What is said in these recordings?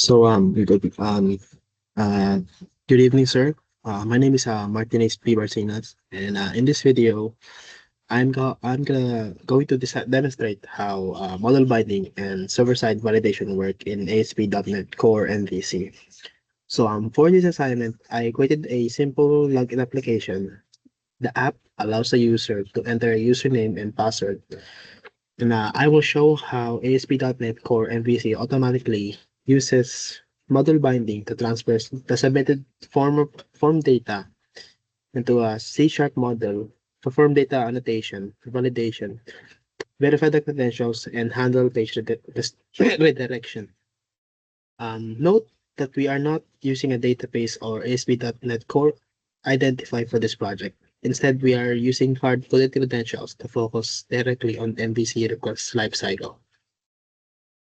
Good uh good evening, sir. My name is Martinez P. Barcinas, and in this video, I'm going to demonstrate how model binding and server-side validation work in ASP.NET Core MVC. For this assignment, I created a simple login application. The app allows the user to enter a username and password, and I will show how ASP.NET Core MVC automatically uses model binding to transfer the submitted form data into a C# model, perform data annotation, validation, verify the credentials, and handle page redirection. Note that we are not using a database or ASP.NET Core identifier for this project. Instead, we are using hard-coded credentials to focus directly on MVC request lifecycle.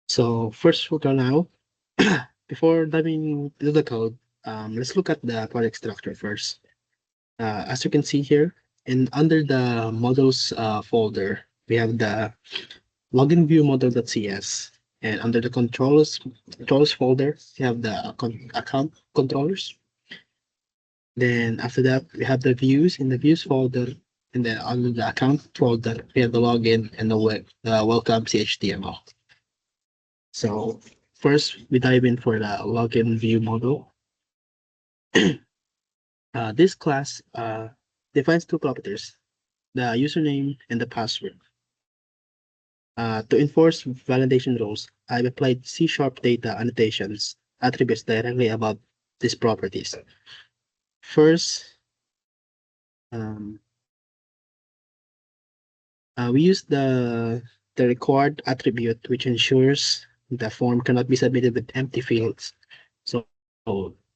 So first for now, before diving into the code, let's look at the project structure first. As you can see here, and under the models folder, we have the login view model.cs, and under the controls folder, we have the account controllers. Then after that, we have the views in the views folder, and then under the account folder, we have the login and the welcome CHTML. So first, we dive in for the login view model. This class defines two properties, the username and the password. To enforce validation rules, I've applied C# data annotations attributes directly about these properties. First, we use the required attribute, which ensures the form cannot be submitted with empty fields. So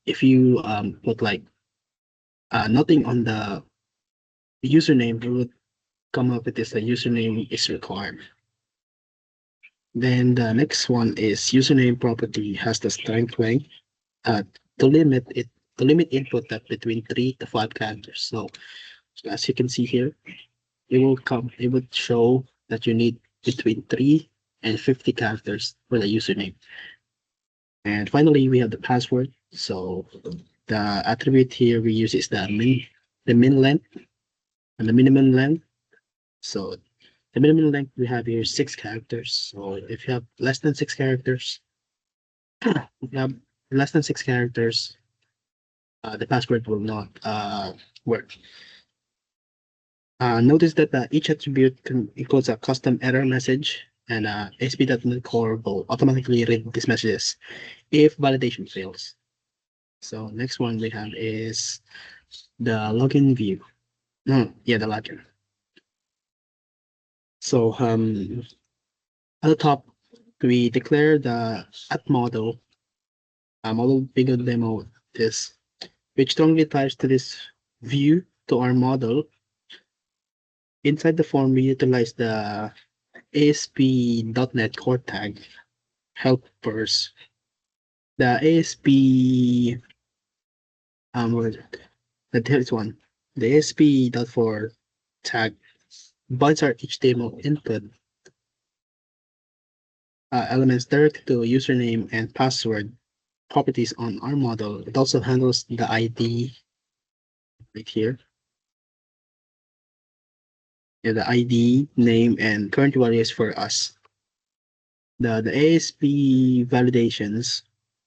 if you put like nothing on the username, it would come up with this: the username is required. Then the next one is username property has the strength length to limit input depth between 3 to 5 characters. So as you can see here, it would show that you need between 3 and 50 characters for the username. And finally, we have the password. So the attribute here we use is the min length and the minimum length. So the minimum length we have here is 6 characters. So if you have less than 6 characters, if you have less than 6 characters, the password will not work. Notice that each attribute includes a custom error message, and ASP.NET Core will automatically read these messages if validation fails. So next one we have is the login view. The login. So at the top, we declare the at model, model bigger demo this, which strongly ties to this view to our model. Inside the form, we utilize the ASP.NET Core tag helpers. The ASP what is it? This one. The ASP.4 tag binds our HTML input elements directly to username and password properties on our model. It also handles the ID right here. Yeah, the ID, name, and current values for us. The ASP validations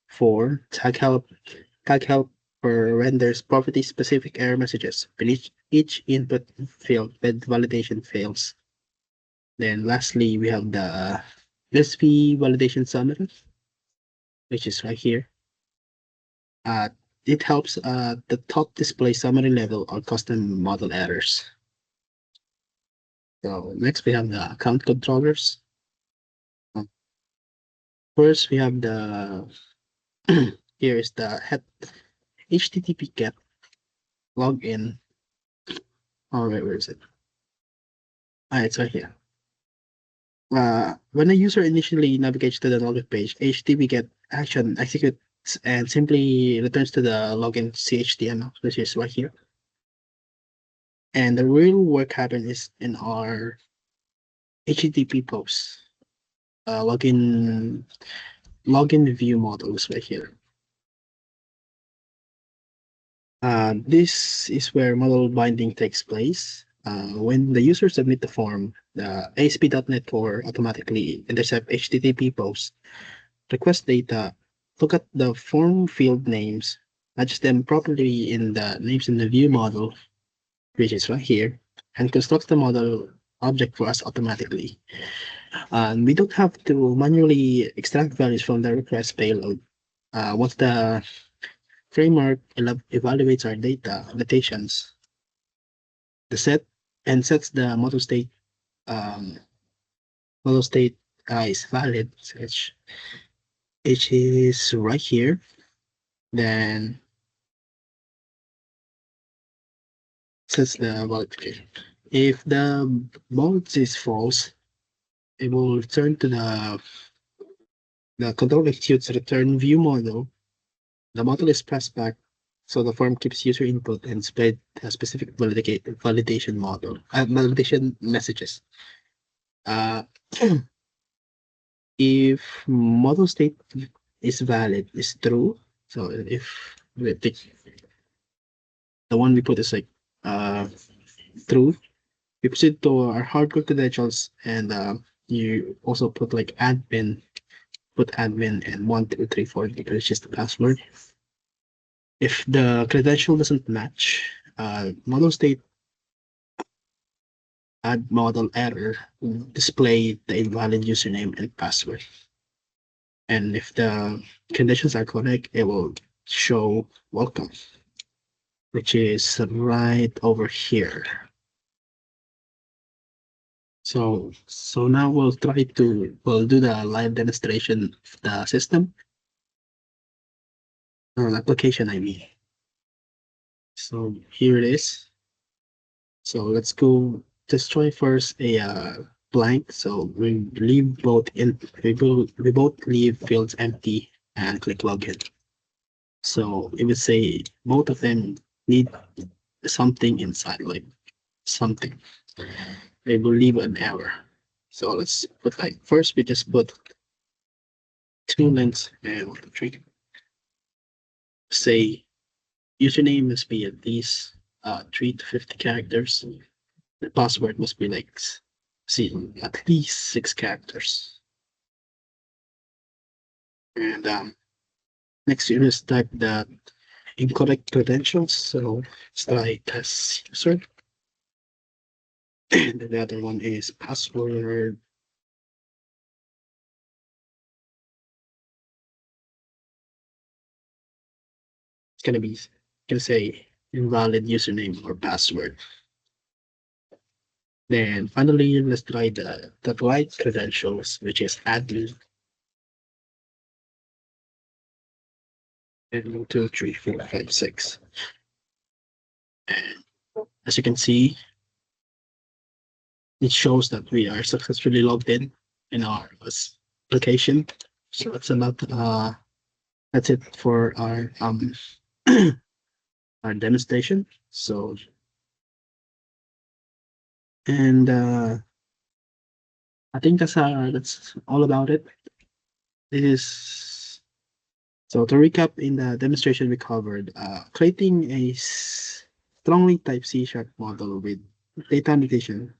for tag helper renders property specific error messages when each input field with validation fails. Then lastly, we have the ASP validation summary, which is right here. It helps the top display summary level or custom model errors. So next we have the account controllers. First we have the here is the HTTP get login. All right, where is it? It's right here. When a user initially navigates to the login page, HTTP get action executes and simply returns to the login CHTML, which is right here. And the real work happen is in our HTTP post, login login view models right here. This is where model binding takes place. When the user submit the form, the ASP.NET Core automatically intercept HTTP posts, request data, look at the form field names, match them properly in the names in the view model, which is right here, and constructs the model object for us automatically. And we don't have to manually extract values from the request payload. Once the framework evaluates our data annotations, the sets the um, model state is valid, which is right here. Then sets the validation. If the box is false, it will return to the control executes return view model. The model is pressed back, so the form keeps user input and spread a specific validation model, validation messages. Uh, if model state is valid, is true. So if we take the one we put is like true, we proceed to our hardcore credentials, and you also put like admin, put admin and 1 2 3 4, which is the password. If the credential doesn't match, model state add model error will display the invalid username and password. And if the conditions are correct, it will show welcome, which is right over here. So now we'll do the live demonstration of the system, or application, I mean. So here it is. So let's go. Just try first a blank. So we leave we both leave fields empty and click login. So it would say both of them need something inside, like something. They will leave an error. So let's put like first we just put 2 links and 3. Say username must be at least 3 to 50 characters. The password must be like at least 6 characters. And next you just type the incorrect credentials. So it's like as user. And the other one is password. It's gonna say invalid username or password. Then finally, let's try the right credentials, which is admin. And 1 2 3 4 5 6. And as you can see, it shows that we are successfully logged in our application. So that's it for our our demonstration. So and I think that's all about it. This is so to recap in the demonstration we covered creating a strongly typed C# model with data annotation.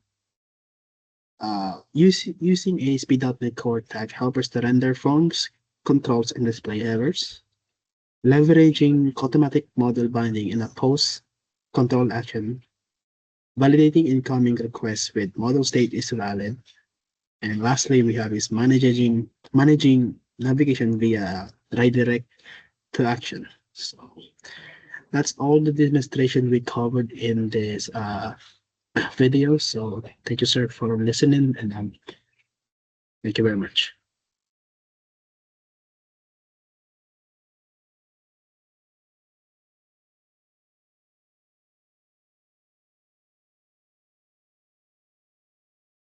Using ASP.NET Core tag helpers to render forms, controls, and display errors. Leveraging automatic model binding in a post control action. Validating incoming requests with model state is valid. And lastly, we have is managing navigation via redirect to action. So that's all the demonstration we covered in this video. So thank you, sir, for listening, and thank you very much.